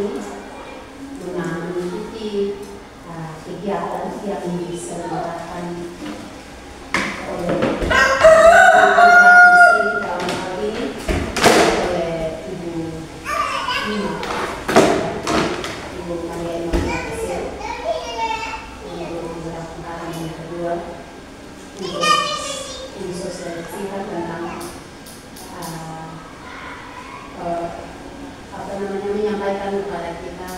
ini guna mengikuti kegiatan yang diselenggarakan oleh dalam hal ini oleh Ibu Nina, Ibu Maria Emanuel Kesel, untuk melakukan yang kedua untuk mensosialisasikan tentang menyampaikan kepada kita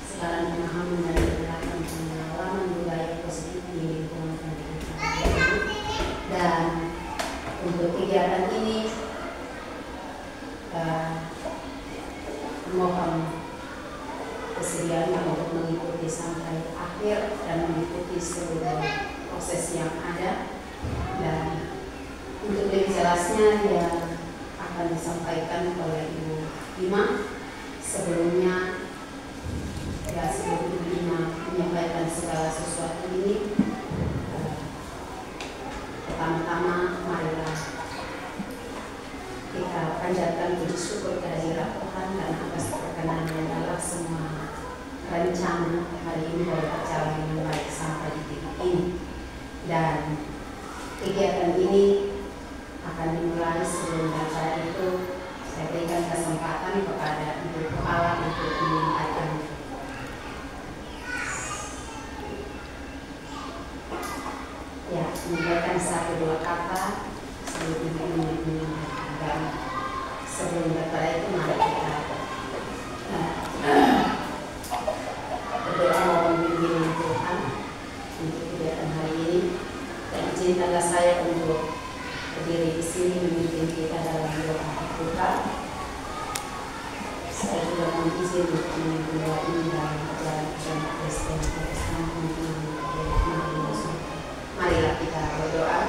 sekarang pemahaman dan penerapan pengalaman budaya positif di lingkungan pendidikan. Dan untuk kegiatan ini mohon kesediaannya untuk mengikuti sampai akhir dan mengikuti seluruh proses yang ada. Dan untuk lebih jelasnya yang akan disampaikan oleh Ibu Ima. Sebelumnya, sebelum Ibu Ima menyampaikan segala sesuatu ini, pertama-tama marilah kita panjatkan puji syukur kehadirat Tuhan dan atas perkenannya dalam semua rencana hari ini boleh berjalan dengan baik sampai di titik ini. Dan kegiatan ini akan dimulai. Sebelum daripada itu saya berikan kesempatan kepada Ibu Kepala untuk menyampaikan menyampaikan 1-2 kata sebelum Ibu menyampaikan. Dan sebelum daripada itu mari kita berdoa mohon bimbingan Tuhan untuk kegiatan hari ini. Dan izinkanlah saya untuk berdiri di sini memimpin kita dalam doa berbuka. Saya juga mohon izin untuk memimpin doa ini dalam ajaran agama Kristen Protestan untuk marilah kita berdoa.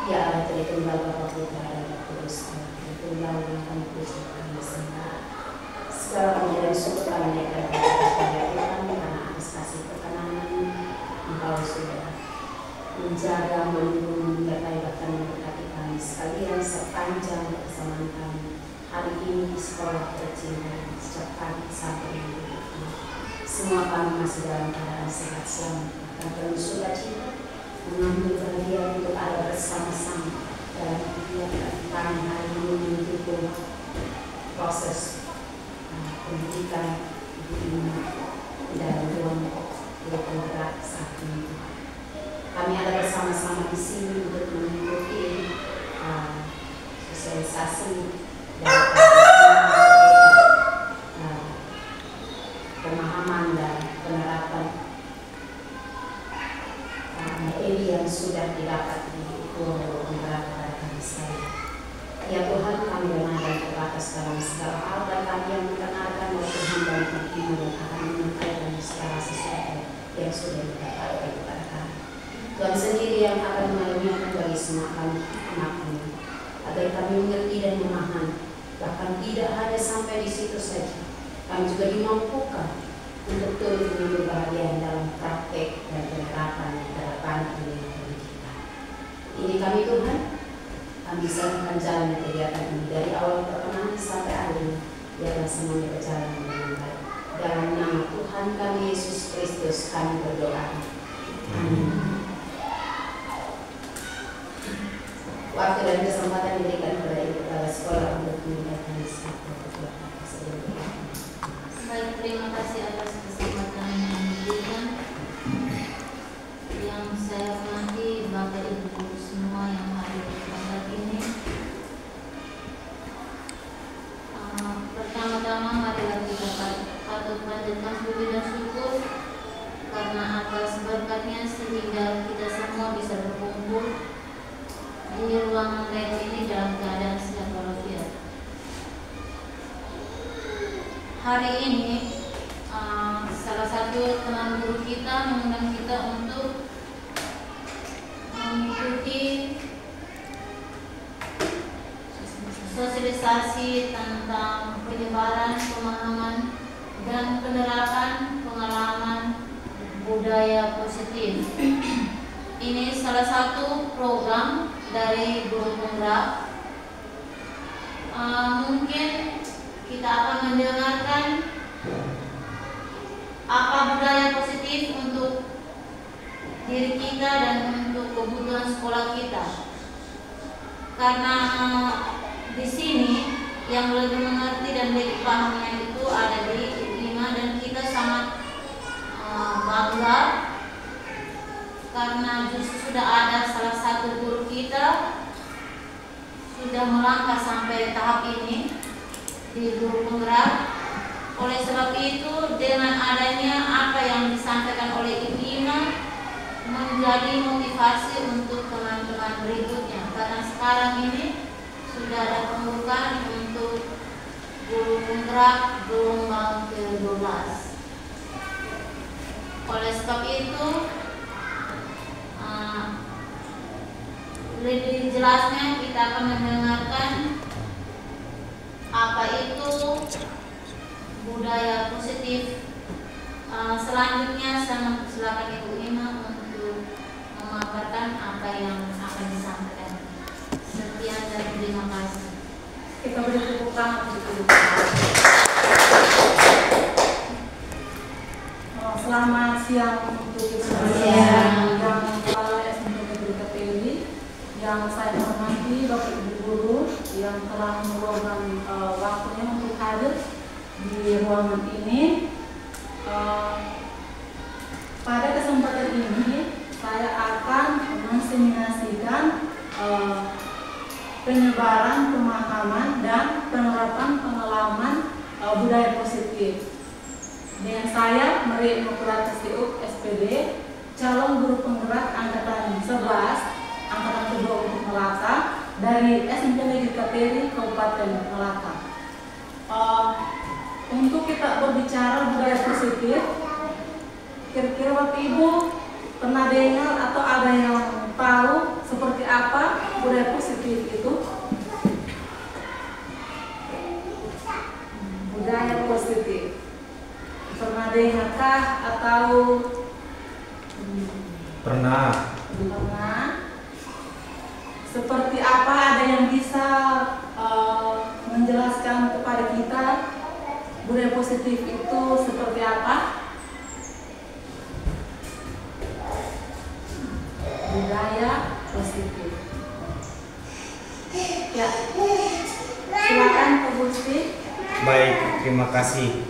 Ya Allah, Tritunggal Bapa Putra dan Roh Kudus, Tritunggal yang kami puji kami sembah. Segala puji dan syukur kami naikkan kepada Tuhan karena atas kasih perkenanan Engkau sudah menjaga, melindungi, menyertai bahkan memberkati kami sekalian sepanjang persamaan kami hari ini di sekolah tercinta sejak pagi sampai minggu ini. Semua kami masih dalam keadaan sehat selamat, bahkan penuh sukacita, mengambil bahagia untuk ada bersama-sama dalam kegiatan kami hari ini mendukung proses pendidikan Ibu Ima dan ruang penggerak saat ini. Kami ada bersama-sama di sini untuk mengikuti sosialisasi dan pemahaman dan penerapan materi yang sudah didapat di ruang penggerak pada kami sekalian. Ya Tuhan, kami bernaung terbatas dalam segala hal dan kami yang mendengarkan Tuhan dan beriman akan menyampaikan segala sesuatu yang sudah didapatkan kepada kami. Tuhan sendiri yang akan mengaruniakan bagi semua kami anak-Mu, agar kami mengerti dan memahami. Bahkan tidak hanya sampai di situ saja, kami juga dimampukan untuk turut mengambil bahagian dalam praktek dan penerapan ke depan ini kita. Ini kami Tuhan, kami serahkan jalan kegiatan ini dari awal perkenanan sampai akhir, biarlah semuanya berjalan dengan baik. Dalam nama Tuhan kami Yesus Kristus kami berdoa. Amin. Waktu dan kesempatan diberikan kepada Ibu Kepala Sekolah untuk menyampaikan satu kata sebelum. Baik, terima kasih atas kesempatan yang diberikan. Yang saya hormati Bapak Ibu Guru semua yang hadir di tempat ini. Pertama-tama marilah kita patut panjatkan puji dan syukur karena atas berkatnya sehingga kita semua bisa berkumpul di ruangan lain ini dalam keadaan sehat walafiat. Hari ini salah satu teman guru kita mengundang kita untuk mengikuti sosialisasi tentang penyebaran pemahaman dan penerapan pengalaman budaya positif. Ini salah satu program dari guru penggerak Mungkin kita akan mendengarkan apa budaya positif untuk diri kita dan untuk kebutuhan sekolah kita. Karena di sini yang lebih mengerti dan lebih pahamnya itu ada di IPIMA, dan kita sangat bangga karena justru sudah ada salah satu guru kita sudah melangkah sampai tahap ini di guru penggerak. Oleh sebab itu, dengan adanya apa yang disampaikan oleh IPIMA menjadi motivasi untuk teman-teman berikutnya, karena sekarang ini sudah ada pembukaan untuk guru penggerak gelombang ke-12. Oleh sebab itu, lebih jelasnya kita akan mendengarkan apa itu budaya positif. Selanjutnya saya silakan Ibu Ima untuk memaparkan apa yang akan disampaikan. Sekian dan terima kasih. Kita beri tepuk tangan untuk Ibu. Selamat siang untuk Ibu yang kepala SMP Negeri Keteli, yang saya hormati Bapak Ibu guru yang telah meluangkan waktunya untuk hadir di ruangan ini. Pada kesempatan ini saya akan menseminasikan penyebaran pemahaman dan penerapan pengalaman budaya positif. Dengan saya Maria Immaculata Siuk, SPD, calon guru penggerak angkatan 11, angkatan kedua untuk Melaka, dari SMP Negeri Keteli, Kabupaten Melaka. Untuk kita berbicara budaya positif, kira-kira Bapak Ibu pernah dengar atau ada yang tahu seperti apa budaya positif itu? Budaya positif pernah dengarkah atau pernah? Seperti apa, ada yang bisa menjelaskan kepada kita budaya positif itu seperti apa? Budaya positif. Ya, silakan Pak Gusti. Baik, terima kasih.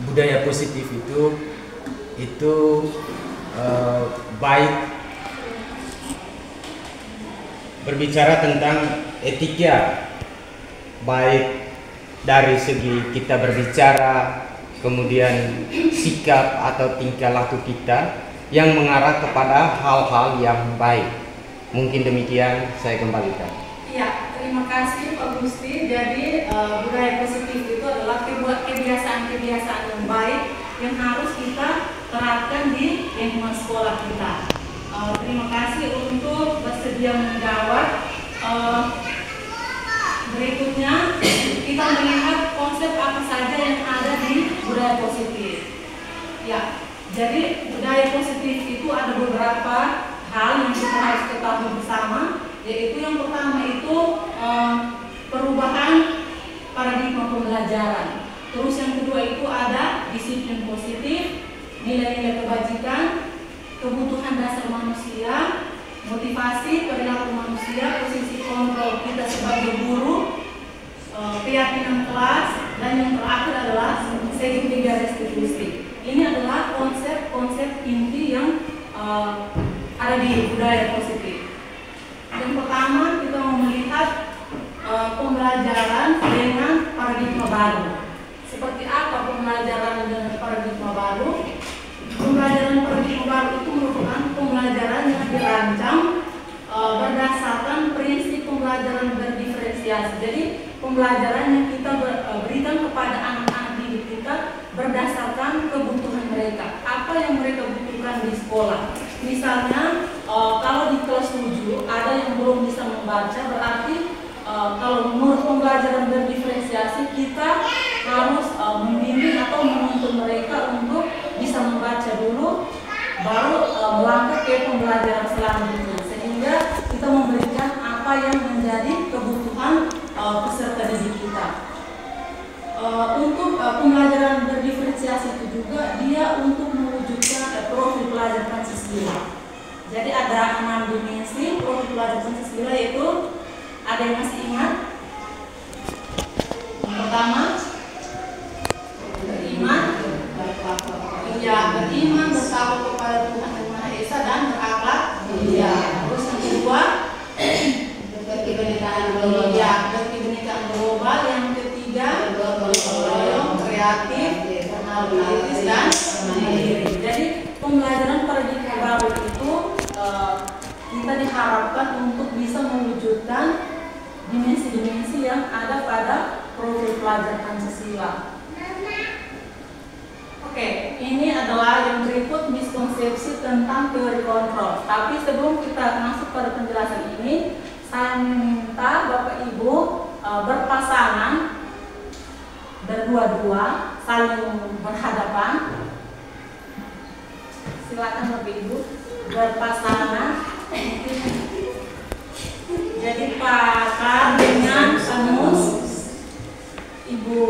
Budaya positif itu baik berbicara tentang etika, baik dari segi kita berbicara, kemudian sikap atau tingkah laku kita yang mengarah kepada hal-hal yang baik. Mungkin demikian saya kembalikan. Ya, terima kasih Pak Gusti. Jadi budaya positif itu adalah kebiasaan-kebiasaan yang baik yang harus kita terapkan di lingkungan sekolah kita. Terima kasih untuk bersedia menjawab. Berikutnya kita melihat konsep apa saja yang ada di budaya positif. Ya, jadi budaya positif itu ada beberapa hal yang kita harus ketahui bersama, yaitu yang pertama itu perubahan paradigma pembelajaran. Terus yang kedua itu ada disiplin positif, nilai-nilai kebajikan, kebutuhan dasar manusia, motivasi perilaku manusia, posisi kontrol kita sebagai guru, keyakinan kelas, dan yang terakhir adalah segitiga restitusi. Ini adalah konsep-konsep inti yang ada di budaya positif. Yang pertama kita mau melihat pembelajaran dengan paradigma baru. Seperti apa pembelajaran dengan paradigma baru? Pembelajaran paradigma baru itu merupakan pembelajaran yang dirancang berdasarkan prinsip pembelajaran berdiferensiasi. Jadi pembelajaran yang kita berikan kepada anak-anak didik kita berdasarkan kebutuhan mereka. Apa yang mereka butuhkan di sekolah. Misalnya kalau di kelas 7 ada yang belum bisa membaca, berarti kalau menurut pembelajaran berdiferensiasi kita harus membimbing atau menuntun mereka untuk bisa membaca dulu, baru melangkah ke pembelajaran selanjutnya, sehingga kita memberikan apa yang menjadi kebutuhan peserta didik kita. Untuk pembelajaran berdiferensiasi itu juga dia untuk mewujudkan profil pelajar Pancasila. Jadi ada 6 dimensi profil pelajar Pancasila, yaitu ada yang masih ingat? Yang pertama, beriman, beriman bertakwa kepada Tuhan Yang Maha Esa dan berakhlak mulia. Terus yang kedua, berkebinekaan global. Yang ketiga, bergotong kreatif, kritis dan mandiri. Jadi pembelajaran paradigma baru itu kita diharapkan untuk bisa mewujudkan dimensi-dimensi yang ada pada profil pelajar Pancasila. Oke, ini adalah yang berikut miskonsepsi tentang teori kontrol. Tapi sebelum kita masuk pada penjelasan ini, saya minta Bapak Ibu berpasangan berdua-dua, saling berhadapan. Silakan Bapak Ibu berpasangan. Jadi Pak dengan Anus, Ibu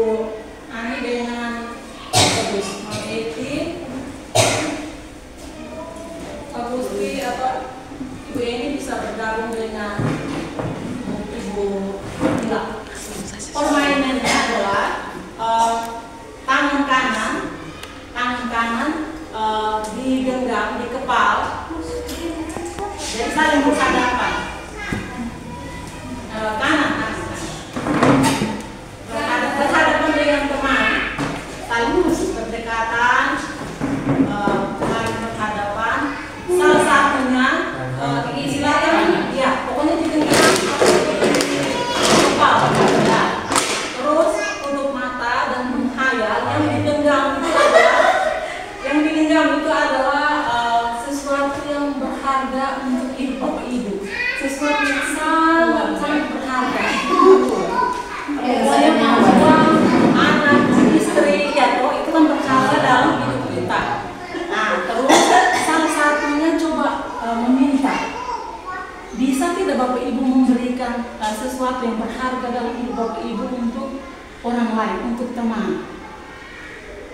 Ani dengan Mama Eti, Pak Gusti atau Ibu Eni bisa bergabung dengan Ibu Ila. Permainannya adalah tangan kanan digenggam di kepala, jadi saling berhadapan. Kanan berhadapan dengan teman, saling berdekatan, saling berhadapan. Salah satunya silakan, ya pokoknya digenggam kepala, terus tutup mata dan menghayal. Yang digenggam itu adalah sesuatu yang berharga untuk ibu bapak ibu, sesuatu yang sangat berharga. Uang, anak, istri, ya itu kan berharga dalam hidup kita. Nah, terus salah satunya coba meminta, bisa tidak bapak ibu memberikan sesuatu yang berharga dalam hidup bapak ibu untuk orang lain, untuk teman.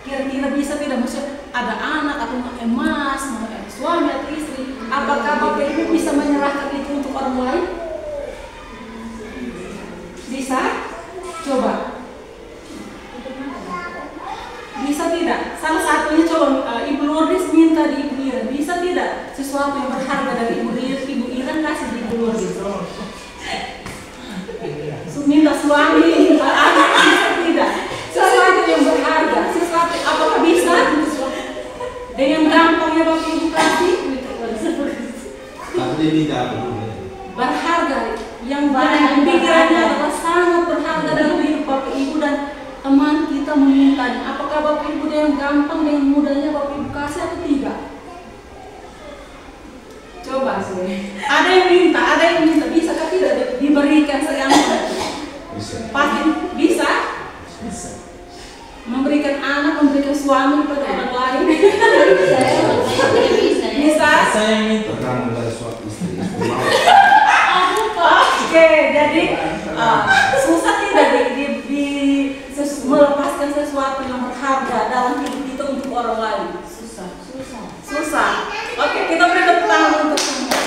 Kira-kira bisa tidak, maksud ada anak atau emas, suami atau istri, apakah bapak ibu bisa menyerahkan itu untuk orang lain? Bisa? Coba. Bisa tidak? Salah satunya coba Ibu Lourdes minta di Ibu Iren, bisa tidak? Sesuatu yang berharga dari Ibu Iren kasih di Ibu Lourdes. Minta suami, minta anak, bisa tidak? Sesuatu yang berharga, sesuatu apakah bisa? Dengan gampangnya bapak ibu kasih. Tapi tidak berharga, yang banyak pikirannya adalah sangat berharga dalam hidup bapak ibu dan teman kita memintanya. Apakah bapak ibu dengan gampang, dengan mudahnya bapak ibu kasih atau tidak? Coba sih. Ada yang minta, bisa kan tidak diberikan segampang? bisa. Pasti bisa. Memberikan anak, memberikan suami pada orang lain. Bisa. Saya ingin terkandung dari suatu istri. Oke, jadi susah tidak melepaskan sesuatu yang berharga dalam hidup kita untuk orang lain. Susah. Oke, kita beri tepuk tangan untuk semua.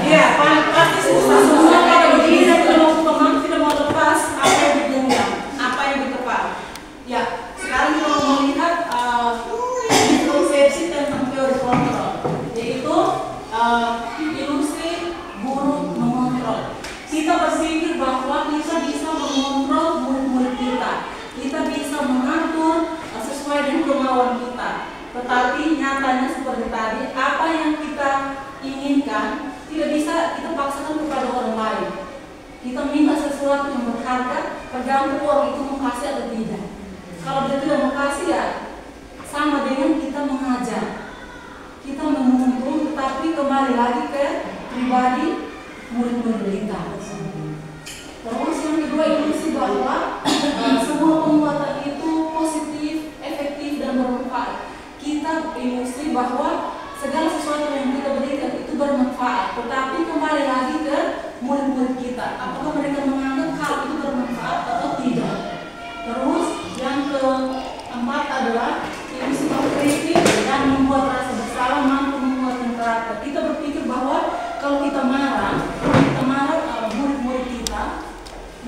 Iya, pasti susah. Kalau begini tidak mau lepas apa yang digenggam, apa yang ditepat. Ya, sekarang kita mau melihat konsepsi tentang teori kontrol, yaitu ilusi guru mengontrol. Kita berpikir bahwa kita bisa mengontrol murid-murid kita. Kita bisa mengatur sesuai dengan kemauan kita. Tetapi nyatanya seperti tadi, apa yang kita inginkan tidak bisa kita paksakan kepada orang lain. Kita minta sesuatu yang berharga, tergantung orang itu mau kasih atau tidak. Kalau dia tidak mau kasih, ya sama dengan kita mengajar. Kita menuntun, tetapi kembali lagi ke pribadi murid-murid kita. Terus yang kedua, ilusi bahwa semua penguatan itu positif, efektif, dan bermanfaat. Kita ilusi bahwa segala sesuatu yang kita berikan itu bermanfaat, tetapi kembali lagi ke murid-murid kita, apakah mereka menganggap hal itu bermanfaat atau tidak. Terus yang keempat adalah ini sifat kritik dan membuat rasa bersalah mampu menguatkan karakter. Kita berpikir bahwa kalau kita marah murid-murid kita,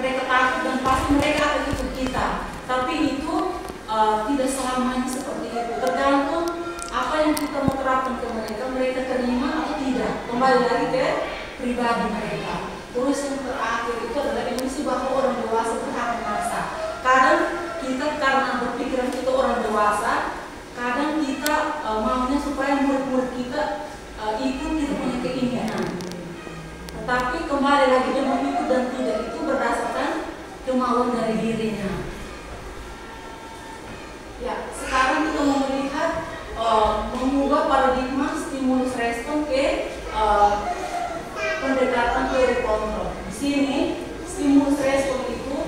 mereka takut dan pasti mereka akan ikut kita. Tapi itu tidak selamanya seperti itu. Tergantung apa yang kita mau terapkan ke mereka terima atau tidak. Kembali lagi ke pribadi mereka. Terus yang terakhir itu adalah ilusi bahwa orang dewasa berhak memaksa. Kadang kita karena berpikiran kita orang dewasa, kadang kita maunya supaya murid-murid kita ikut kita punya keinginan. Tetapi kembali lagi dia mau ikut dan tidak itu berdasarkan kemauan dari dirinya. Ya, sekarang kita mau melihat mengubah paradigma stimulus respon ke pendekatan teori kontrol. Di sini stimulus respon itu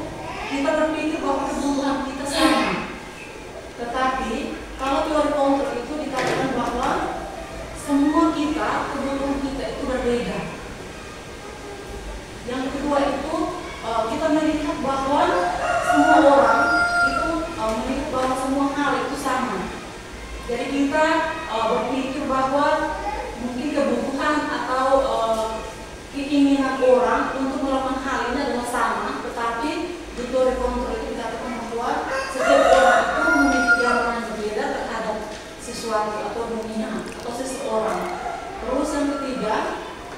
kita berpikir bahwa kebutuhan kita sama. Tetapi kalau teori kontrol itu dikatakan bahwa semua kebutuhan kita itu berbeda. Yang kedua itu kita melihat bahwa semua orang itu melihat bahwa semua hal itu sama. Jadi kita berpikir bahwa mungkin kebutuhan atau keinginan orang untuk melakukan hal ini adalah sama, tetapi di teori kontrol itu dikatakan bahwa setiap orang itu memiliki gambaran yang berbeda terhadap sesuatu atau dunia atau seseorang. Terus yang ketiga,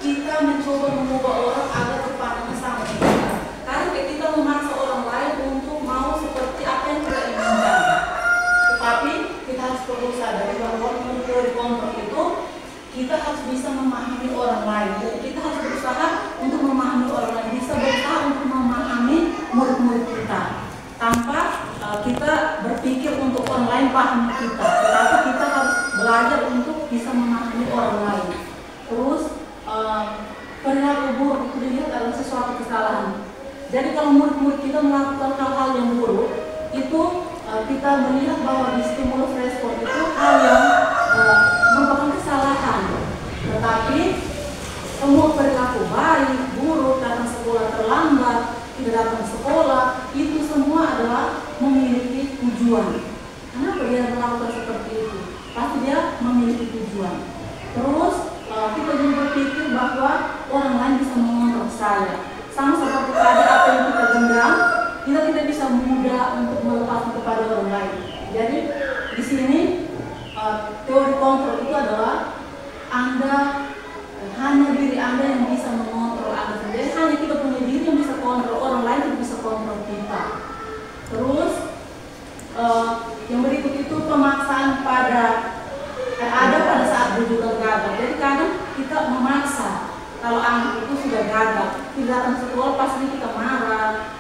kita mencoba mengubah orang agar berpandangan sama dengan kita. Karena kita memaksa orang lain untuk mau seperti apa yang kita inginkan. Tetapi kita harus perlu sadari bahwa menurut teori kontrol itu kita harus bisa memahami orang lain. Jadi kita harus berusaha untuk memahami orang lain, bisa berusaha untuk memahami murid-murid kita tanpa kita berpikir untuk orang lain paham kita. Tetapi kita harus belajar untuk bisa memahami orang lain. Terus perilaku buruk itu dilihat adalah sesuatu kesalahan. Jadi kalau murid-murid kita melakukan hal-hal yang buruk, itu kita melihat bahwa di stimulus respon itu hal yang merupakan kesalahan. Tetapi semua perilaku baik, buruk, datang sekolah terlambat, tidak datang sekolah, itu semua adalah memiliki tujuan. Kenapa dia melakukan seperti itu? Pasti dia memiliki tujuan. Terus kita juga berpikir bahwa orang lain bisa mengontrol saya. Sama seperti pada apa yang kita genggam, kita tidak bisa mudah untuk melepaskan kepada orang lain. Jadi di sini teori kontrol itu adalah hanya diri Anda yang bisa mengontrol Anda sendiri. Hanya kita punya diri yang bisa kontrol, orang lain yang bisa kontrol kita. Terus yang berikut itu pemaksaan ada pada saat rujukan gagal. Jadi kadang kita memaksa. Kalau anak itu sudah gagal, tidak datang sekolah, pasti kita marah.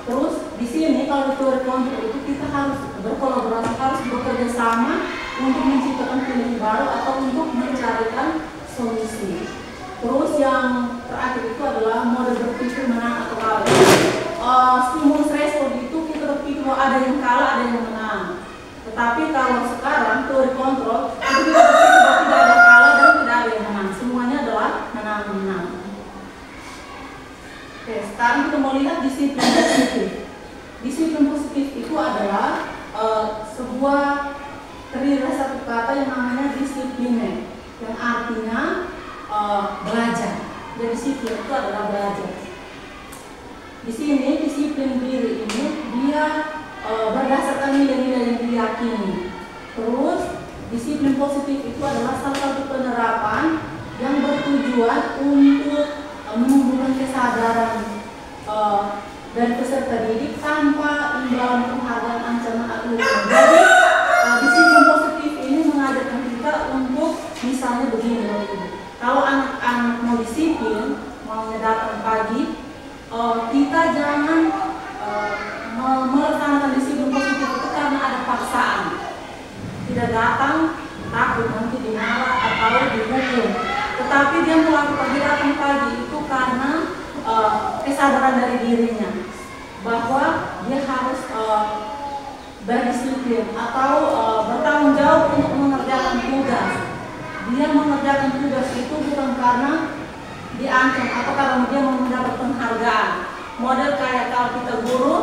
Terus di sini kalau teori kontrol itu kita harus berkolaborasi, harus bekerja sama untuk menciptakan pilihan baru atau untuk mencarikan solusi. Terus yang terakhir itu adalah model berpikir menang atau kalah. Stimulus respon itu kita berpikir bahwa ada yang kalah, ada yang menang. Tetapi kalau sekarang teori kontrol itu kita berpikir bahwa tidak ada kalah dan tidak ada yang menang. Semuanya adalah menang-menang. Oke, sekarang kita mau lihat disiplin positif. Disiplin positif itu adalah sebuah terdiri dari satu kata yang namanya disiplin, yang artinya belajar. Jadi disiplin itu adalah belajar. Di sini disiplin diri ini dia berdasarkan nilai-nilai yang diyakini. Terus disiplin positif itu adalah salah satu penerapan yang bertujuan untuk menumbuhkan kesadaran dari peserta didik tanpa imbalan penghargaan ancaman atau hukuman. Jadi disiplin positif ini mengajarkan kita untuk misalnya begini, kalau anak-anak mau disiplin, mau datang pagi, kita jangan melaksanakan disiplin positif itu karena ada paksaan. Tidak datang takut nanti dimarah atau dihukum. Tetapi dia melakukan datang pagi itu karena kesadaran dari dirinya bahwa dia harus berdisiplin atau bertanggung jawab untuk mengerjakan tugas. Dia mengerjakan tugas itu bukan karena diancam atau kalau dia mau mendapat penghargaan. Model kayak kalau kita guru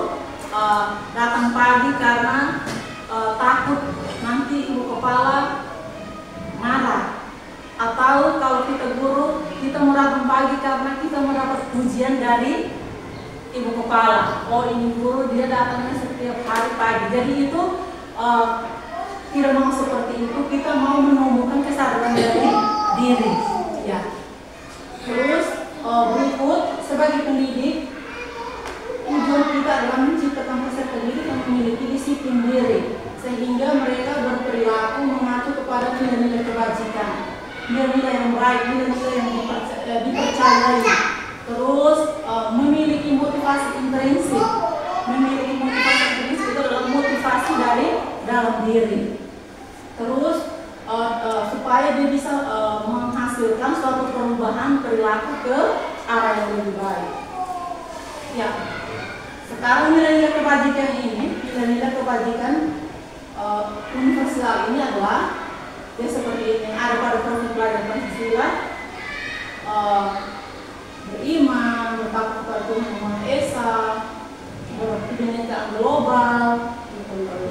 datang pagi karena takut nanti ibu kepala marah, atau kalau kita guru kita mau datang pagi karena kita mendapat pujian dari ibu kepala. Oh, ini guru dia datangnya setiap hari pagi. Jadi itu tidak mau seperti itu. Kita mau menumbuhkan kesadaran dari diri. Ya. Terus berikut sebagai pendidik, tujuan kita adalah menciptakan peserta didik yang memiliki disiplin diri sehingga mereka berperilaku mengacu kepada nilai-nilai kebajikan, nilai-nilai yang baik, nilai-nilai yang dipercayai. Terus memiliki motivasi intrinsik. Memiliki motivasi intrinsik itu adalah motivasi dari dalam diri. Terus supaya dia bisa menghasilkan suatu perubahan perilaku ke arah yang lebih baik. Ya, sekarang nilai-nilai kebajikan ini, nilai-nilai kebajikan universal ini adalah ya seperti yang ada pada profil pelajaran Pancasila, beriman, bertakwa kepada Tuhan Yang Maha Esa, berkebinekaan global.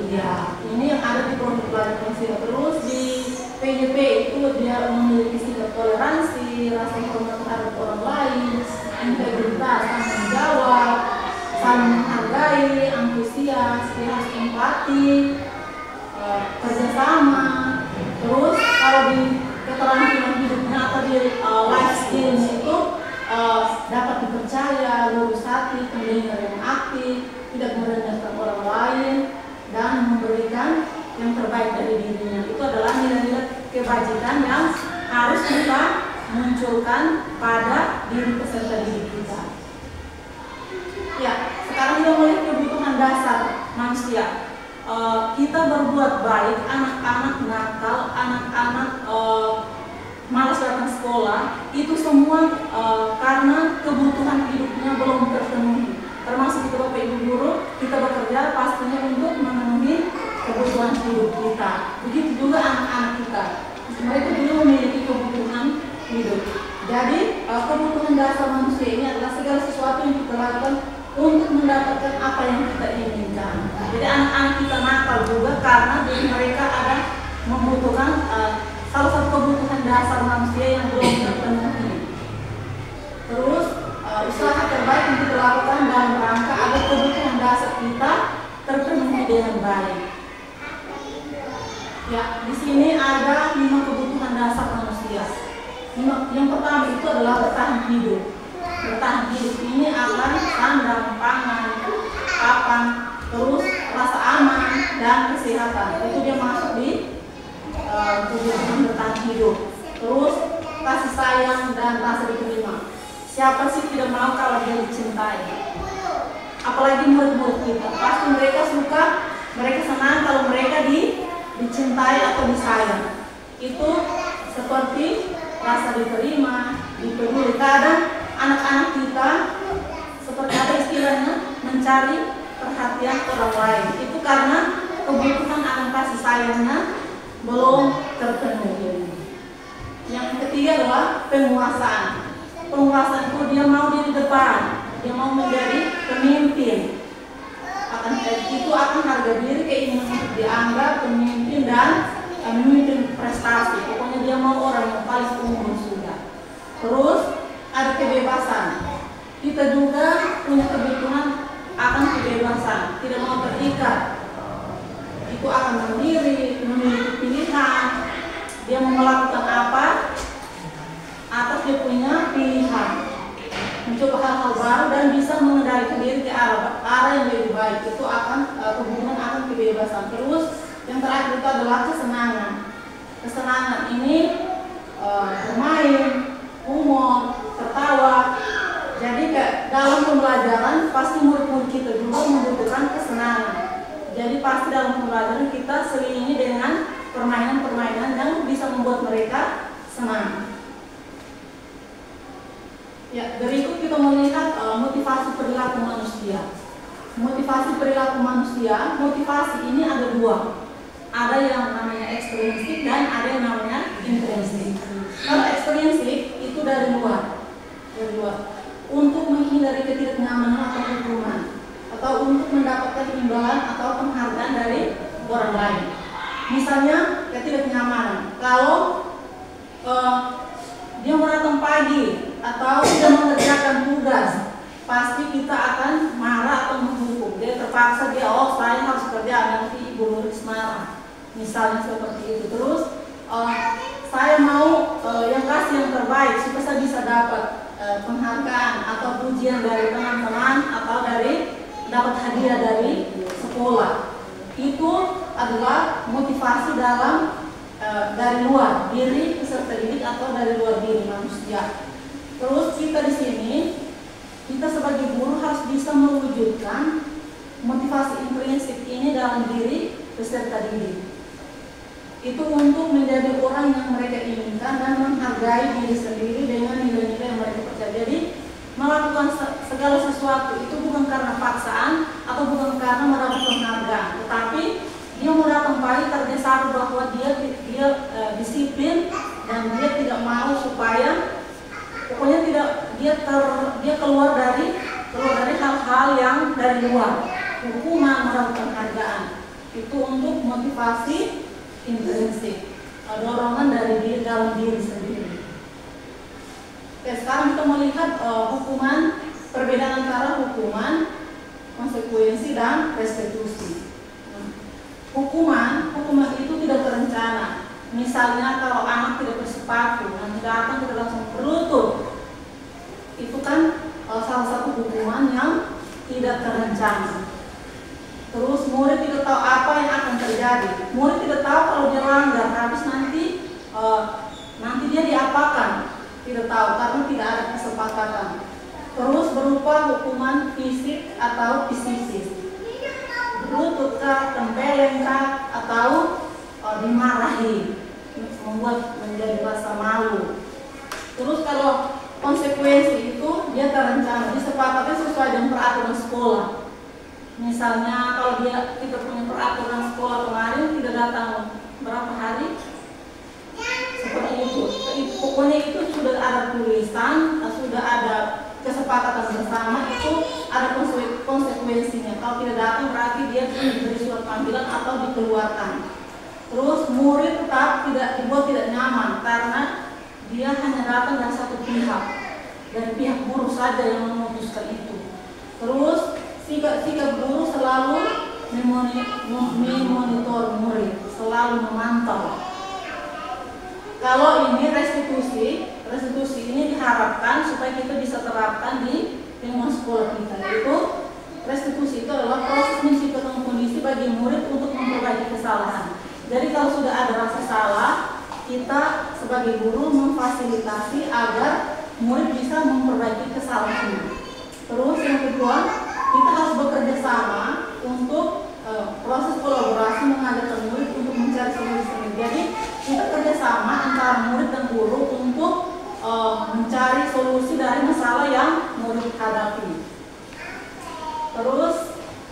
Ya, ini yang ada di profil pelajaran Pancasila. Terus di PJP itu dia memiliki sikap toleransi, rasa hormat terhadap orang lain, integritas, tanggung jawab, saling menghargai, antusias, dia harus empati, kerjasama. Terus kalau di keterampilan hidupnya atau di life skills itu dapat dipercaya, lurus hati, pendengar yang aktif, tidak merendahkan orang lain, dan memberikan yang terbaik dari dirinya. Itu adalah nilai-nilai kebajikan yang harus kita munculkan pada diri peserta didik kita. Ya, sekarang kita melihat kebutuhan dasar manusia. Kita berbuat baik, anak-anak nakal, anak-anak malas datang sekolah, itu semua karena kebutuhan hidupnya belum terpenuhi. Termasuk kita Bapak Ibu guru, kita bekerja pastinya untuk memenuhi kebutuhan hidup kita. Begitu juga anak-anak kita, mereka juga memiliki kebutuhan hidup. Jadi kebutuhan dasar manusia ini adalah segala sesuatu yang kita lakukan untuk mendapatkan apa yang kita inginkan. Jadi anak-anak kita nakal juga karena diri mereka ada membutuhkan salah satu kebutuhan dasar manusia yang belum terpenuhi. Terus usaha terbaik yang kita lakukan dalam rangka agar kebutuhan dasar kita terpenuhi dengan baik. Ya, di sini ada 5 kebutuhan dasar manusia. Yang pertama itu adalah bertahan hidup. Bertahan hidup ini akan sandang, pangan, papan, terus rasa aman dan kesehatan. Itu dia masuk di kebutuhan bertahan hidup. Terus kasih sayang dan rasa diterima. Siapa sih tidak mau kalau dia dicintai? Apalagi murid-murid kita, pasti mereka suka, mereka senang kalau mereka dicintai atau disayang. Itu seperti rasa diterima, dipeduli. Kadang anak-anak kita seperti ada istilahnya mencari perhatian orang lain. Itu karena kebutuhan akan kasih sayangnya belum terpenuhi. Yang ketiga adalah penguasaan. Penguasaan itu dia mau di depan, dia mau menjadi pemimpin. Itu akan harga diri, keinginan untuk dianggap pemimpin dan memimpin prestasi. Pokoknya dia mau orang yang paling unggul sudah. Terus ada kebebasan. Kita juga punya kebutuhan akan kebebasan, tidak mau terikat. Itu akan mandiri, memiliki pilihan. Dia mau melakukan apa atas dia punya pilihan, mencoba hal-hal baru dan bisa mengendalikan diri ke arah yang lebih baik. Itu akan kebutuhan akan kebebasan. Terus yang terakhir itu adalah kesenangan. Kesenangan ini bermain, humor, tertawa. Jadi dalam pembelajaran pasti murid-murid kita juga membutuhkan kesenangan. Jadi pasti dalam pembelajaran kita selingi dengan permainan-permainan yang bisa membuat mereka senang. Ya, berikut kita melihat motivasi perilaku manusia. Motivasi perilaku manusia, motivasi ini ada 2. Ada yang namanya ekstrinsik dan ada yang namanya intrinsik. Kalau ekstrinsik itu dari luar. dari luar, untuk menghindari ketidaknyamanan atau hukuman, atau untuk mendapatkan imbalan atau penghargaan dari orang lain. Misalnya ketidaknyamanan, kalau dia datang pagi atau tidak mengerjakan tugas, pasti kita akan marah atau menghukum. Dia terpaksa saya harus kerja, nanti ibu harus marah. Misalnya seperti itu. Terus saya mau yang kasih yang terbaik supaya saya bisa dapat penghargaan atau pujian dari teman-teman atau dapat hadiah dari sekolah. Itu adalah motivasi dari luar diri peserta didik atau dari luar diri manusia. Terus kita di sini, kita sebagai guru harus bisa mewujudkan motivasi intrinsik ini dalam diri peserta didik. Itu untuk menjadi orang yang mereka inginkan dan menghargai diri sendiri dengan nilai-nilai yang mereka percaya. Jadi melakukan segala sesuatu itu bukan karena paksaan atau bukan karena mendapat penghargaan, tetapi dia mau datang pagi karena sadar bahwa dia disiplin dan dia tidak mau supaya pokoknya dia keluar dari hal-hal yang dari luar, hukuman, mendapat penghargaan. Itu untuk motivasi intrinsik, dorongan dari dalam diri sendiri. Oke, sekarang kita melihat perbedaan antara hukuman, konsekuensi, dan restitusi. Hukuman itu tidak terencana. Misalnya kalau anak tidak bersepatu, nanti datang kita langsung berlutut. Itu kan salah satu hukuman yang tidak terencana. Terus murid tidak tahu apa yang akan terjadi. Murid tidak tahu kalau dia langgar, habis nanti dia diapakan. Tidak tahu karena tidak ada kesepakatan. Terus berupa hukuman fisik atau psikis. Berlutut kah, tempeleng kah, atau dimarahi, membuat menjadi rasa malu. Terus kalau konsekuensi itu dia terencana, disepakati sesuai dengan peraturan sekolah. Misalnya kalau kita punya peraturan sekolah kemarin tidak datang berapa hari, seperti itu. Pokoknya itu sudah ada tulisan, sudah ada kesepakatan bersama, itu ada konsekuensinya. Kalau tidak datang berarti dia diberi surat panggilan atau dikeluarkan. Terus murid tetap dibuat tidak nyaman karena dia hanya datang dari satu pihak, dari pihak guru saja yang memutuskan itu. Terus sikap guru selalu memonitor murid, selalu memantau. Kalau ini restitusi ini diharapkan supaya kita bisa terapkan di lingkungan sekolah kita. Yaitu restitusi itu adalah proses menciptakan kondisi bagi murid untuk memperbaiki kesalahan. Jadi kalau sudah ada rasa salah, kita sebagai guru memfasilitasi agar murid bisa memperbaiki kesalahannya. Terus yang kedua, kita harus bekerja sama untuk proses kolaborasi mengajarkan murid untuk mencari solusi. Jadi kita kerjasama antara murid dan guru untuk mencari solusi dari masalah yang murid hadapi. Terus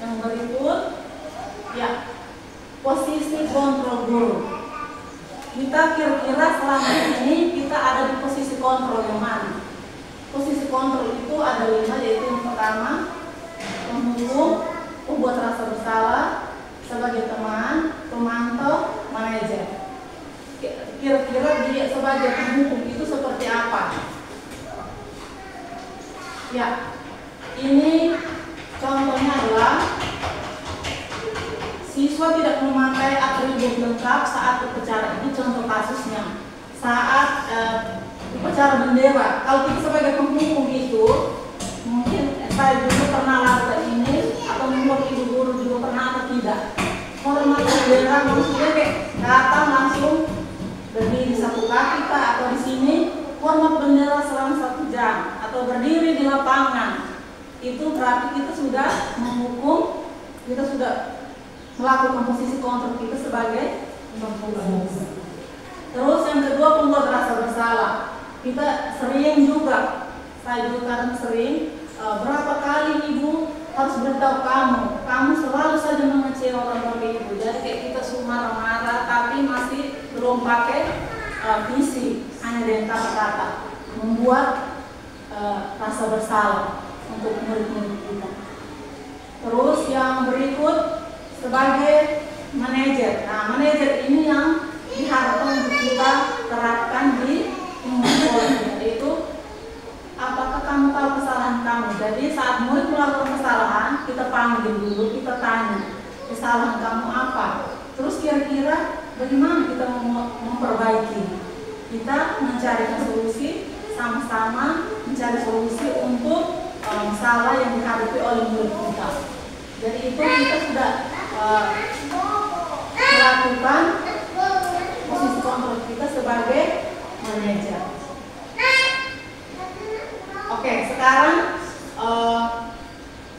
yang berikut, ya, posisi kontrol guru. Kita kira-kira selama ini kita ada di posisi kontrol yang mana? Posisi kontrol itu ada 5, yaitu yang pertama, penghukum, pembuat rasa bersalah, sebagai teman, pemantau, manajer. Kira-kira dia sebagai penghukum itu seperti apa? Ya, ini contohnya adalah siswa tidak memakai atribut lengkap saat upacara. Ini contoh kasusnya. Saat upacara bendera, kalau kita sebagai penghukum itu, mungkin saya dulu pernah lakukan ini, atau mungkin ibu guru juga pernah atau tidak. Hormat bendera maksudnya kayak datang langsung berdiri satu kaki atau di sini hormat bendera selama 1 jam atau berdiri di lapangan. Itu berarti kita sudah menghukum, kita sudah melakukan posisi kontrol kita sebagai penghukum. Terus yang kedua, pembuat rasa bersalah. Kita sering juga, saya juga kadang sering, berapa kali ibu harus beritahu kamu selalu saja mengecewakan bapak ibu. Jadi kayak kita marah-marah tapi masih belum pakai visi, hanya dengan kata-kata, membuat rasa bersalah untuk murid-murid kita. Terus yang berikut sebagai manajer. Nah, manajer ini yang diharapkan untuk kita terapkan di sekolah kita, yaitu apakah kamu tahu kesalahan kamu? Jadi saat murid melakukan kesalahan, kita panggil dulu, kita tanya kesalahan kamu apa. Terus kira-kira bagaimana kita memperbaiki? Kita mencari solusi, sama-sama mencari solusi untuk masalah yang dihadapi oleh murid kita. Jadi itu kita sudah melakukan posisi kontrol kita sebagai manajer. Oke, sekarang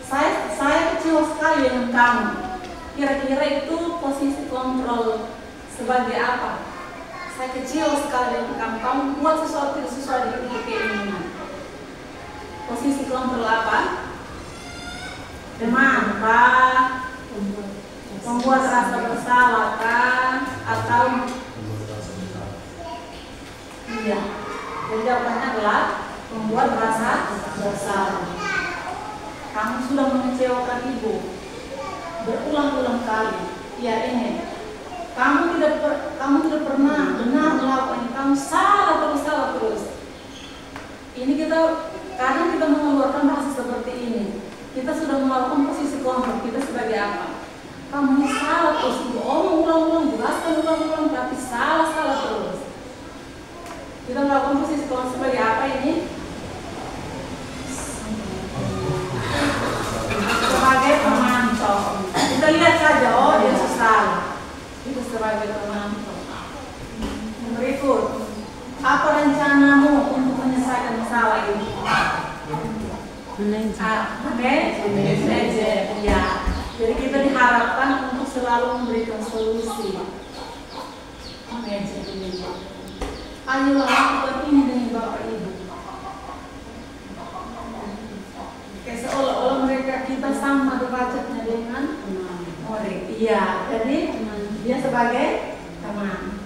saya kecewa sekali dengan kamu. Kira-kira itu posisi kontrol sebagai apa? Saya kecewa sekali dengan kamu. Kamu buat sesuatu tidak sesuai dengan keinginan. Posisi kontrol apa? Demam kah? Membuat rasa bersalah kah? Atau iya? Jadi jawabannya adalah membuat rasa bersalah. Kamu sudah mengecewakan ibu berulang-ulang kali. Ya ini. Kamu tidak pernah benar melakukan ini. Kamu salah terus. Ini kadang kita mengeluarkan rasa seperti ini. Kita sudah melakukan posisi kontrol kita sebagai apa? Kamu ini salah terus. Omong ulang-ulang, jelaskan ulang-ulang, tapi salah terus. Kita melakukan posisi kontrol sebagai apa ini? Sebagai pemantau. Kita lihat saja, oh dia salah. Itu sebagai pemantau. Berikut, apa rencanamu untuk menyelesaikan masalah ini? Manajer. Ya. Jadi kita diharapkan untuk selalu memberikan solusi. Manajer. Ayolah lakukan ini dengan Bapak Ibu. Kayak seolah-olah mereka kita sama derajatnya dengan murid. Iya, jadi dia sebagai teman.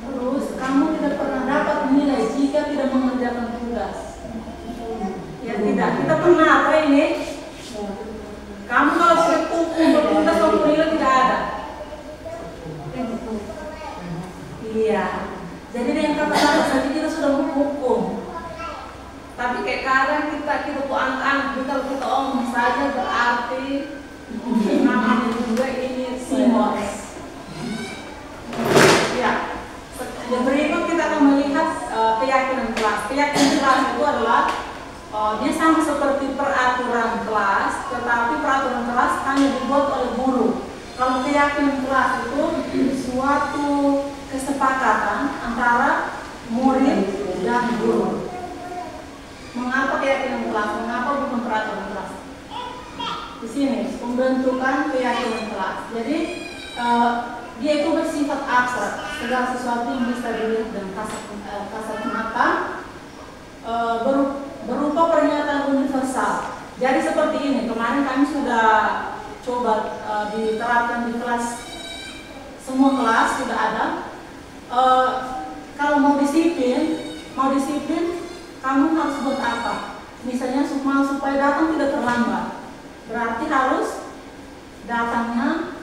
Terus kamu tidak pernah dapat nilai jika tidak mengerjakan tugas. Ya tidak, kita pernah apa ini? Kamu kalau sudah kumpul tugas kamu nilai tidak ada. Iya. Jadi dengan kata-kata saja kita sudah menghukum. Tapi kayak kadang kita tuh anak-anak kita omong saja berarti namanya juga ini simbolis. Ya. Yang berikut kita akan melihat keyakinan kelas. Keyakinan kelas itu adalah dia sama seperti peraturan kelas, tetapi peraturan kelas hanya dibuat oleh guru. Kalau keyakinan kelas itu suatu kesepakatan antara murid dan guru. Mengapa keyakinan kelas? Mengapa bukan peraturan kelas? Di sini pembentukan keyakinan kelas. Jadi dia itu bersifat abstrak, segala sesuatu yang bisa dilihat dan kasat mata, berupa pernyataan universal. Jadi seperti ini, kemarin kami sudah coba diterapkan di kelas, semua kelas sudah ada. Kalau mau disiplin, kamu harus buat apa? Misalnya supaya datang tidak terlambat, berarti harus datangnya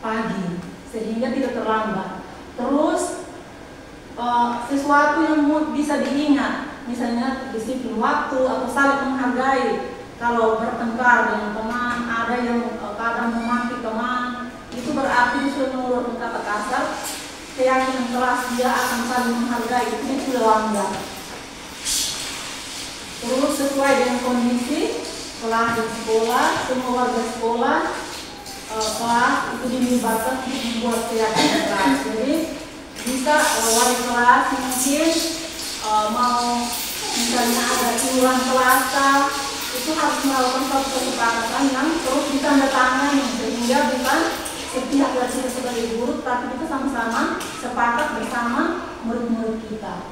pagi sehingga tidak terlambat. Terus sesuatu yang bisa diingat, misalnya disiplin waktu atau saling menghargai. Kalau bertengkar dengan teman, ada yang kadang memaki teman, itu berarti dia sudah mengeluarkan kata kasar. Keyakinan kelas dia akan saling menghargai, itu sudah langgar. Terus sesuai dengan kondisi kelas dan sekolah, semua warga sekolah, kelas itu dilibatkan untuk membuat keyakinan kelas. Jadi bisa wali kelas mungkin mau misalnya ada iuran kelas, itu harus melakukan suatu kesepakatan yang terus ditandatangani, sehingga bukan setiap kita sebagai guru, tapi kita sama-sama sepakat bersama murid-murid kita.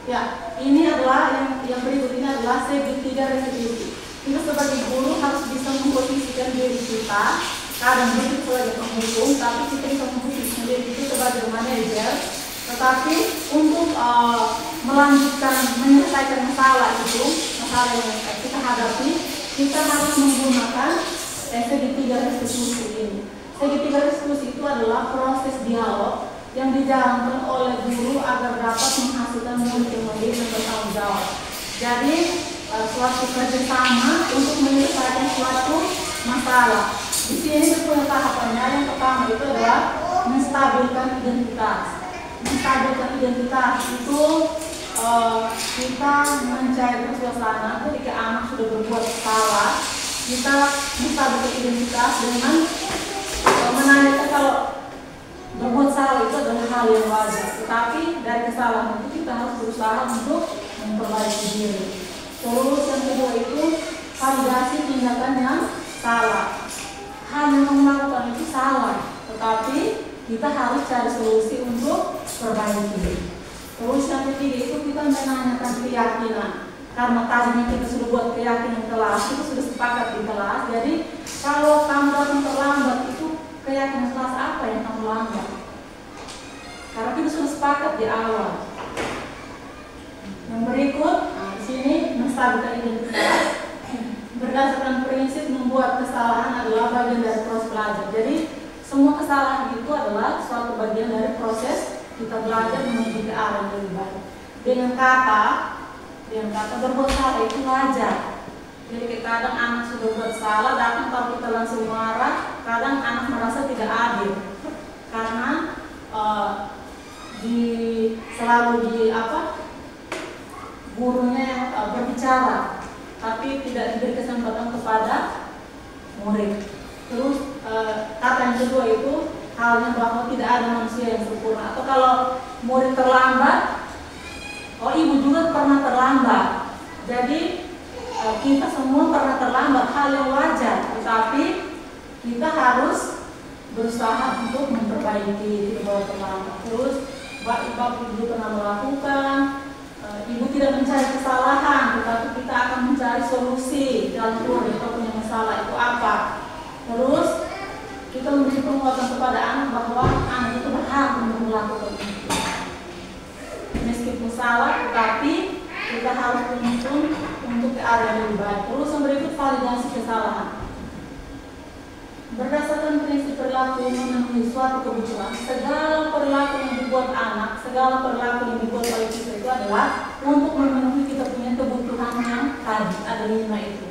Ya, ini adalah yang berikut ini adalah segitiga restitusi. Kita sebagai guru harus bisa memposisikan diri kita, kadang kita sebagai penghukum, tapi kita bisa memposisikan diri kita sebagai manajer. Tetapi untuk melanjutkan menyelesaikan masalah itu, masalah yang kita hadapi, kita harus menggunakan segitiga restitusi ini. Segitiga restitusi itu adalah proses dialog yang dijalankan oleh guru agar dapat menghasilkan murid yang mandiri dan bertanggung jawab. Jadi suatu kerjasama untuk menyelesaikan suatu masalah. Di sini punya tahapannya. Yang pertama itu adalah menstabilkan identitas. Menstabilkan identitas itu kita mencairkan suasana ketika anak sudah berbuat salah. Kita menstabilkan identitas dengan menanyakan kalau berbuat salah itu adalah hal yang wajar. Tetapi dari kesalahan itu kita harus berusaha untuk memperbaiki diri. Terus yang kedua itu validasi tindakan yang salah. Hal yang kamu lakukan itu salah, tetapi kita harus cari solusi untuk perbaiki. Terus yang ketiga itu kita menanyakan keyakinan. Karena tadinya kita sudah buat keyakinan kelas, kita sudah sepakat di kelas. Jadi kalau kamu datang terlambat itu keyakinan kelas apa yang kamu lambat? Karena kita sudah sepakat di awal. Yang berikut, di sini menstabilkan identitas. Berdasarkan prinsip membuat kesalahan adalah bagian dari proses belajar. Jadi semua kesalahan itu adalah suatu bagian dari proses kita belajar menuju ke arah yang lebih baik. Dengan kata berbuat salah itu wajar. Jadi kadang anak sudah buat salah, datang kalau kita langsung marah, kadang anak merasa tidak adil karena gurunya yang berbicara, tapi tidak diberi kesempatan kepada murid. Terus kata yang kedua itu halnya bahwa tidak ada manusia yang sempurna. Atau kalau murid terlambat, oh ibu juga pernah terlambat. Jadi kita semua pernah terlambat, hal yang wajar. Tetapi kita harus berusaha untuk memperbaiki tidak terlambat. Terus ibu pernah melakukan. Ibu tidak mencari kesalahan, tetapi kita akan mencari solusi dalam keluarga kita punya masalah itu apa. Terus kita memberi penguatan kepada anak bahwa anak itu berhak untuk melakukan itu. Meskipun salah, tetapi kita harus menuntun untuk ke arah yang lebih baik. Terus yang berikut validasi kesalahan. Berdasarkan prinsip perilaku memenuhi suatu kebutuhan, segala perilaku yang dibuat anak, segala perilaku yang dibuat oleh kita itu adalah untuk memenuhi kita punya kebutuhan yang tadi, ada 5 itu.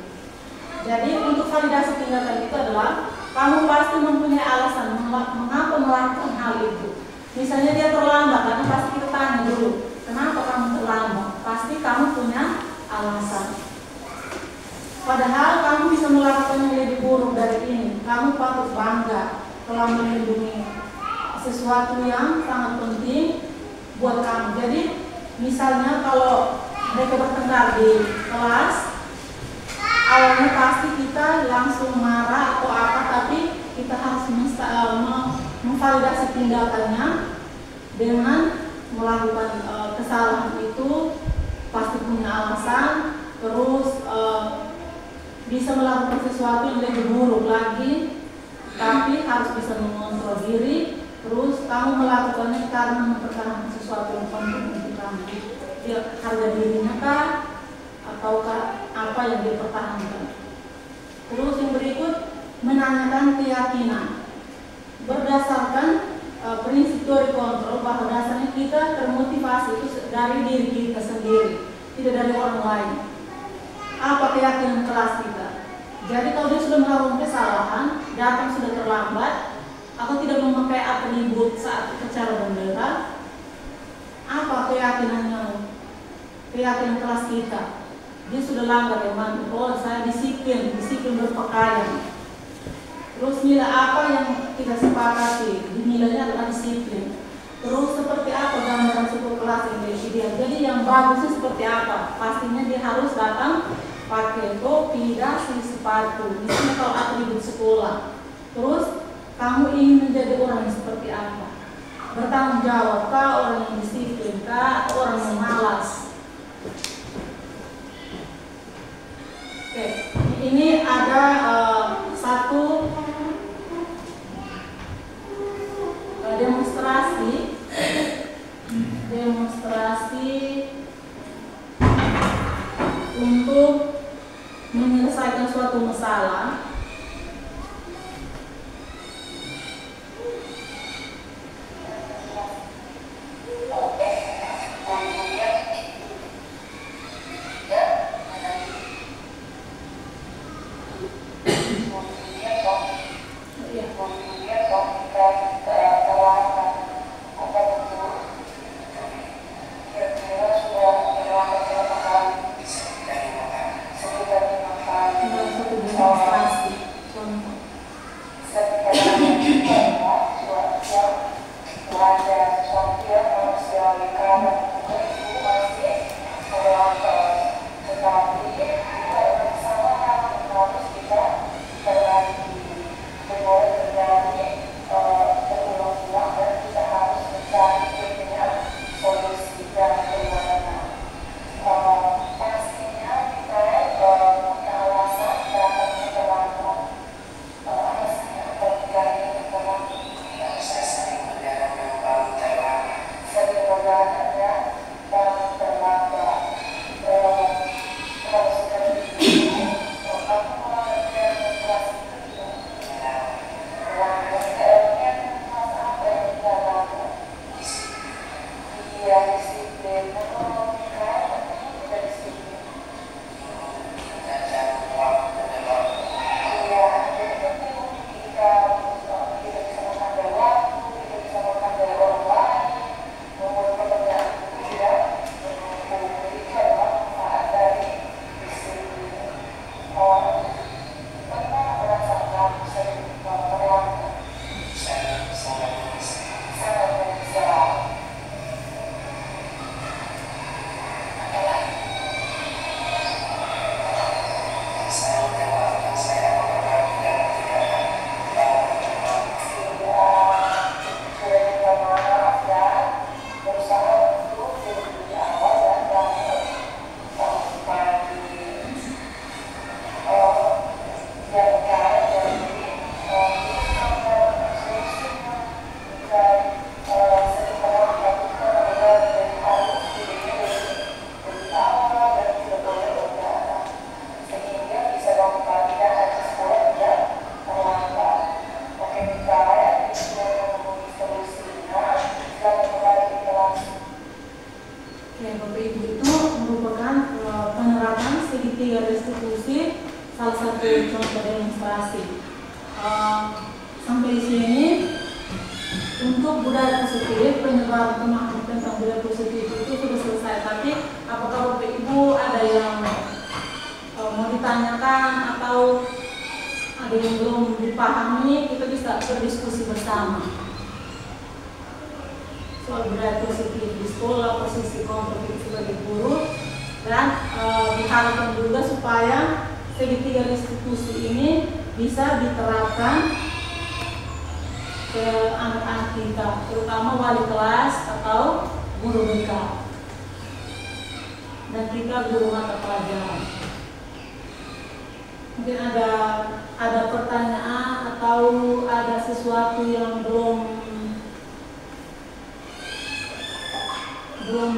Jadi untuk validasi tindakan itu adalah kamu pasti mempunyai alasan mengapa melakukan hal itu. Misalnya dia terlambat, karena pasti kita tanya dulu, kenapa kamu terlambat? Pasti kamu punya alasan. Padahal kamu bisa melakukan yang lebih buruk dari ini. Kamu patut bangga telah melindungi sesuatu yang sangat penting buat kamu. Jadi misalnya kalau mereka bertengkar di kelas, awalnya pasti kita langsung marah atau apa, tapi kita harus memvalidasi tindakannya dengan melakukan kesalahan itu pasti punya alasan. Terus bisa melakukan sesuatu yang lebih buruk lagi, tapi harus bisa mengontrol diri. Terus kamu melakukannya karena mempertahankan sesuatu yang penting untuk kamu. Harga dirinya kah, ataukah apa yang dipertahankan. Terus yang berikut menanyakan keyakinan. Berdasarkan prinsip teori kontrol bahwa dasarnya kita termotivasi itu dari diri kita sendiri, tidak dari orang lain. Apa keyakinan kelas kita? Jadi kalau dia sudah melakukan kesalahan, datang sudah terlambat, atau tidak memakai atribut saat upacara bendera, apa keyakinannya? Keyakinan kelas kita. Dia sudah lambat ya, oh saya disiplin berpakaian. Terus nilai apa yang kita sepakati? Nilainya adalah disiplin. Terus seperti apa gambaran suku kelas yang ideal? Jadi yang bagusnya seperti apa? Pastinya dia harus datang pakai topi, dasi, sepatu. Misalnya kalau atribut sekolah. Terus kamu ingin menjadi orang yang seperti apa? Bertanggung jawab kah, orang yang disiplin kah, atau orang yang malas? Oke, ini ada satu demonstrasi sesuatu masalah, demonstrasi. Contoh. Ya, Bapak Ibu, itu merupakan penerapan segitiga restitusi, salah satu contoh demonstrasi. Sampai di sini untuk budaya positif, penyebaran pemahaman tentang budaya positif itu sudah selesai. Tapi apakah Bapak Ibu ada yang mau ditanyakan atau ada yang belum dipahami? Kita bisa berdiskusi bersama soal budaya positif di sekolah, posisi kompetitif sebagai guru, dan diharapkan juga supaya segitiga restitusi ini bisa diterapkan ke anak-anak kita, terutama wali kelas atau guru BK dan kita guru mata pelajaran. Mungkin ada pertanyaan atau ada sesuatu yang belum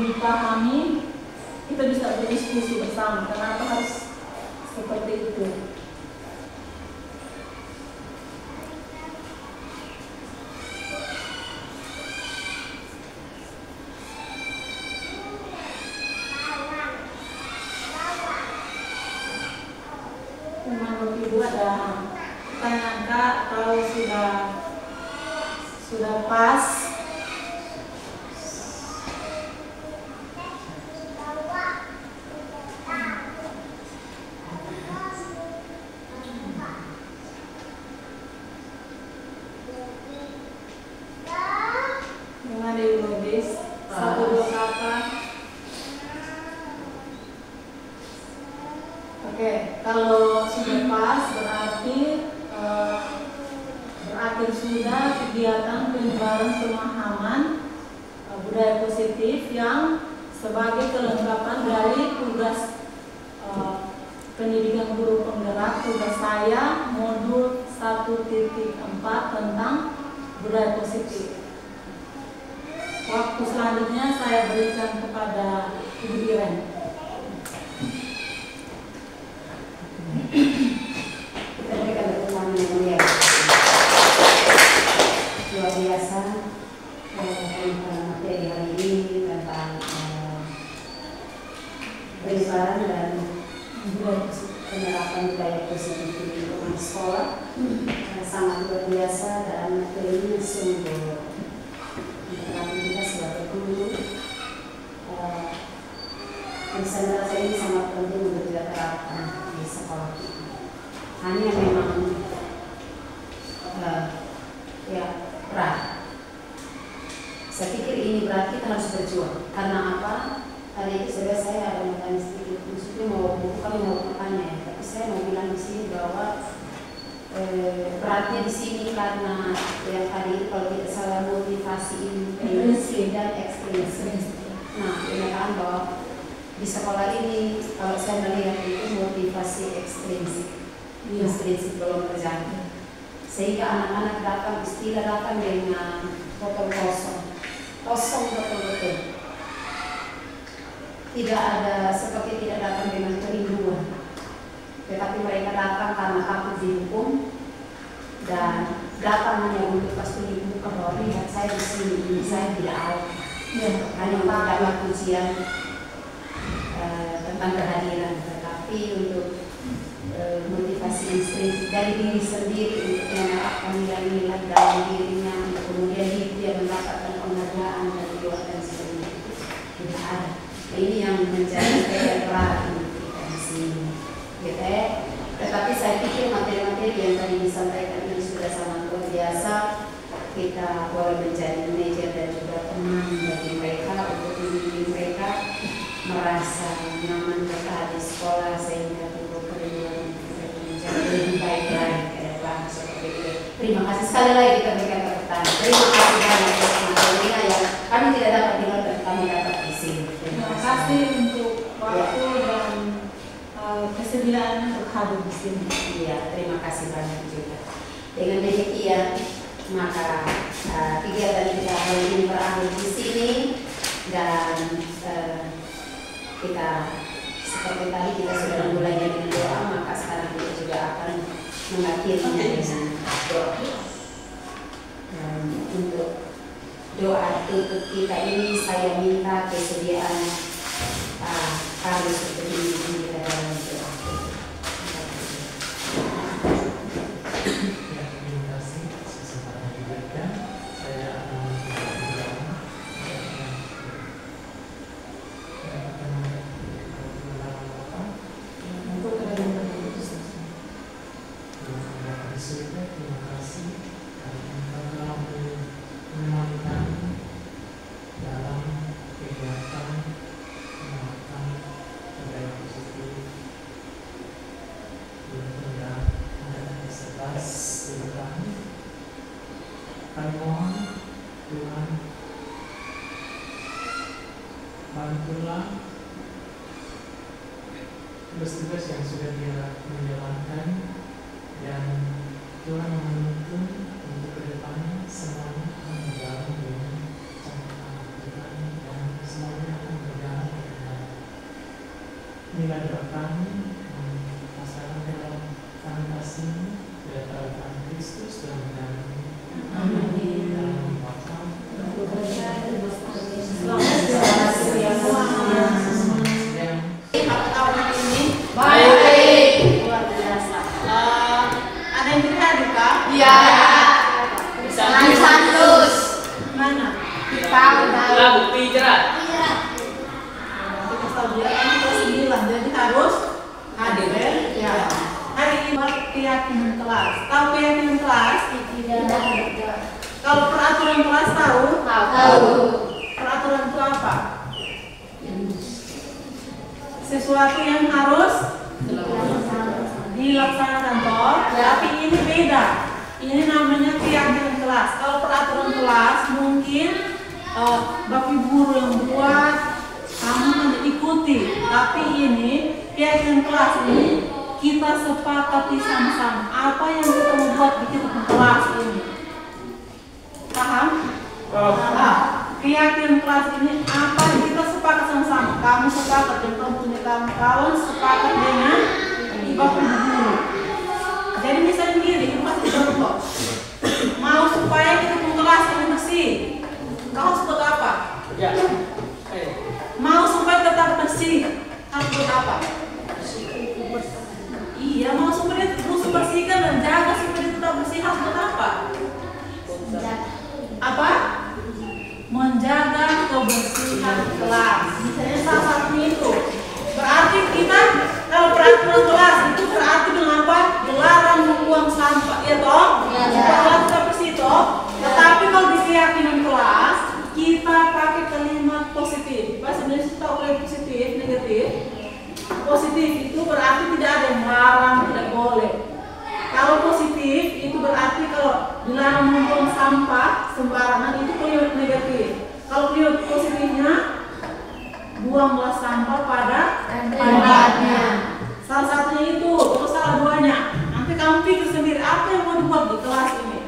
dipahami, kita bisa berdiskusi bersama. Kenapa harus seperti itu? Menurut Ibu ada pertanyaan Kak, kalau sudah pas? Gimana Ibu Lubis? 1-2 kata. Oke, kalau sudah pas berarti berakhir sudah kegiatan penyebaran pemahaman budaya positif yang sebagai kelengkapan dari tugas pendidikan guru penggerak tugas saya modul 1.4 tentang budaya positif. Waktu selanjutnya saya berikan kepada Ibu Iren. penyebaran dan penerapan budaya positif di lingkungan sekolah sangat luar biasa dan ini sungguh menerapkan kita sebagai guru. Saya merasa ini sangat penting untuk kita terapkan di sekolah kita. Hanya memang ya berat. Saya pikir ini berat, kita harus berjuang. Karena apa? Tadi itu saya ada bertanya sedikit, maksudnya bukan mau bertanya ya, tapi saya mau bilang di sini bahwa beratnya di sini karena yang tadi kalau tidak salah motivasi intrinsik dan ekstrinsik. Nah, kenyataan bahwa di sekolah ini kalau saya melihat itu motivasi ekstrinsik, ekstrinsik belum terjadi, sehingga anak-anak datang dengan botol kosong betul-betul. Tidak ada seperti tidak datang dengan kerinduan, tetapi mereka datang karena takut dihukum dan datang hanya untuk pasti dibuka bahwa lihat saya di sini, ini saya tidak ada, hanya untuk dapat ujian tentang kehadiran, tetapi untuk motivasi intrinsik dari diri sendiri untuk menerapkan nilai-nilai dalam dirinya, untuk kemudian dia mendapatkan penghargaan dari luar dan sebagainya itu tidak ada. Ini yang menjadi berat untuk kita di sini, gitu ya. Tetapi saya pikir materi-materi yang tadi disampaikan ini sudah sangat luar biasa. Kita boleh menjadi manajer dan juga teman bagi mereka untuk membimbing mereka merasa nyaman berada di sekolah sehingga timbul kerinduan untuk menjadi lebih baik lagi ke depan seperti itu. Terima kasih sekali lagi kita berikan tepuk tangan. Terima kasih banyak atas materinya yang kami tidak dapat dengar dan kami dapat di sini. Terima kasih untuk waktu dan kesediaan untuk hadir di sini. Iya, terima kasih banyak juga. Dengan demikian maka kegiatan kita hari ini berakhir di sini dan kita seperti tadi kita sudah memulainya dengan doa, maka sekarang kita juga akan mengakhirinya dengan doa. Untuk doa tutup kita ini saya minta kesediaan harus untuk memimpin kita dalam doa. Kami mohon Tuhan, bantulah tugas-tugas yang sudah Dia menjalankan, dan Tuhan menuntun untuk kedepannya semuanya akan berjalan dengan cara Tuhan dan semuanya akan berjalan dengan baik. Inilah doa kami, pasangan dalam tangan kasih-Mu, Tuhan Kristus dan mendalam. Amin. Dalam Bapa, tahun ini Baik. luar biasa. Ada yang tidak hadir kah? Iya. Santus. Mana? Bukti jerat. Kita tahu dia kan kelas 9, jadi harus hadir ya. Hari ini keyakinan kelas. Tahu keyakinan kelas? Tidak. Kalau peraturan kelas tahu? Tahu. Peraturan itu apa? Sesuatu yang harus dilaksanakan toh, tapi ini beda. Ini namanya keyakinan kelas. Kalau peraturan kelas mungkin bagi guru yang buat, kamu hanya ikuti. Tapi ini keyakinan kelas ini kita sepakati sama-sama. Apa yang kita membuat di kelas ini? Paham? Nah, keyakinan kelas ini apa yang kita sepakat sama-sama. Kamu sepakat dan kamu punya kawan-kawan sepakat dengan bapak guru. Jadi misalnya gini, itu pasti contoh. Mau supaya kita punya kelas ini bersih, kau harus buat apa? Ya. Mau supaya tetap bersih, harus positif itu berarti tidak ada yang melarang, tidak boleh. Kalau positif itu berarti kalau dilarang membuang sampah sembarangan itu periode negatif. Kalau periode positifnya, buanglah sampah pada tempatnya. Salah satunya itu, terus salah duanya. Nanti kamu pikir sendiri apa yang mau dibuat di kelas ini.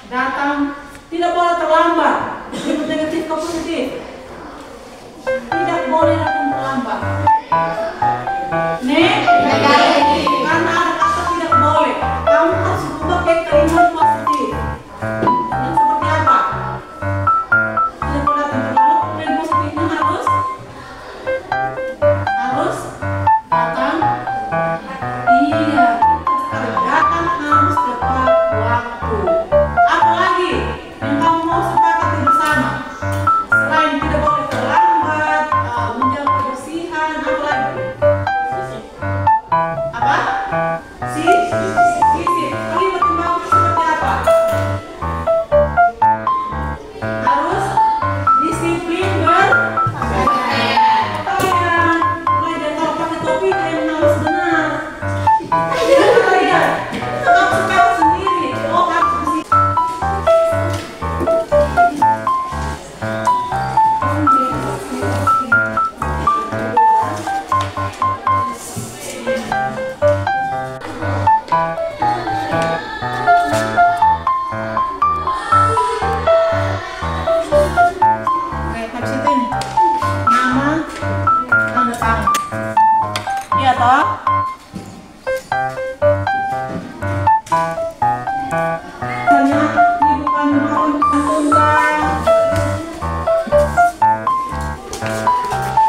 Datang tidak boleh terlambat. Periode negatif ke positif. Tidak boleh datang terlambat. Negatif. Karena ada kata tidak boleh. Kamu harus pakai kalimat positif. Dan seperti apa? Tidak boleh datang terlambat. Kemudian positifnya harus datang. Iya. Datang harus tepat waktu. Apalagi yang kamu mau sepakati bersama. Selain tidak boleh terlambat, menjaga kebersihan, apa lagi? Apa? Sisi. Kalimat yang bagus seperti apa? Harus disiplin berpakaian. Mulai dari kalau pakai topi yang harus benar. Kalian, itu kamu sekarang sendiri. Oh, harus bersih. Oke, habis itu ini nama, tanda tangan. Iya toh? Misalnya ibu kamu mau cantumkan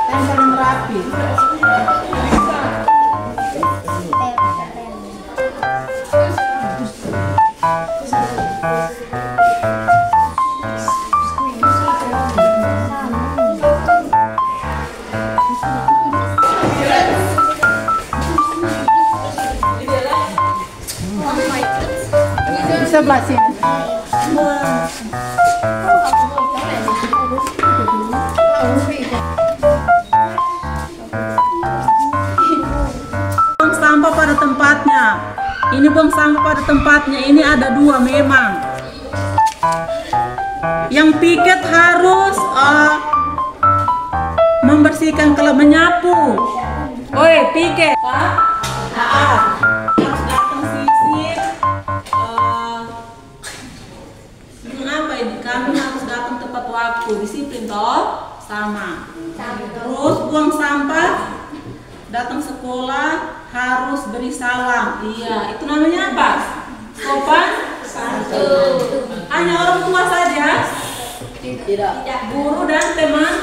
tempel yang rapi. Sebelah sini. Buang sampah pada tempatnya. Ini buang sampah pada tempatnya. Ini ada dua memang. Yang piket harus membersihkan kalau menyapu. Oi, piket. Harus datang sisir. Apa ini? Kami harus datang tepat waktu. Disiplin toh? Sama. Terus buang sampah. Datang sekolah harus beri salam. Iya, itu namanya apa? Sopan santun. Hanya orang tua saja? Tidak. Guru dan teman.